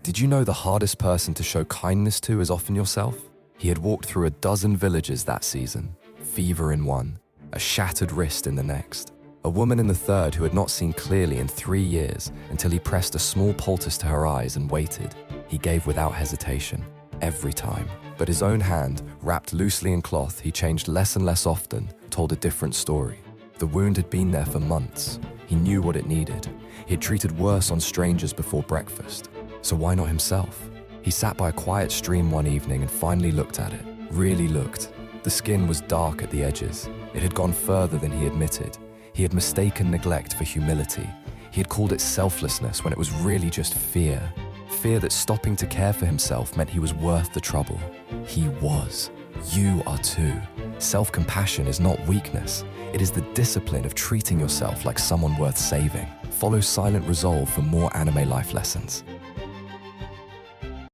Did you know the hardest person to show kindness to is often yourself? He had walked through a dozen villages that season, fever in one, a shattered wrist in the next. A woman in the third who had not seen clearly in 3 years until he pressed a small poultice to her eyes and waited. He gave without hesitation, every time. But his own hand, wrapped loosely in cloth he changed less and less often, told a different story. The wound had been there for months. He knew what it needed. He had treated worse on strangers before breakfast. So why not himself? He sat by a quiet stream one evening and finally looked at it. Really looked. The skin was dark at the edges. It had gone further than he admitted. He had mistaken neglect for humility. He had called it selflessness when it was really just fear. Fear that stopping to care for himself meant he was worth the trouble. He was. You are too. Self-compassion is not weakness. It is the discipline of treating yourself like someone worth saving. Follow Silent Resolve for more anime life lessons.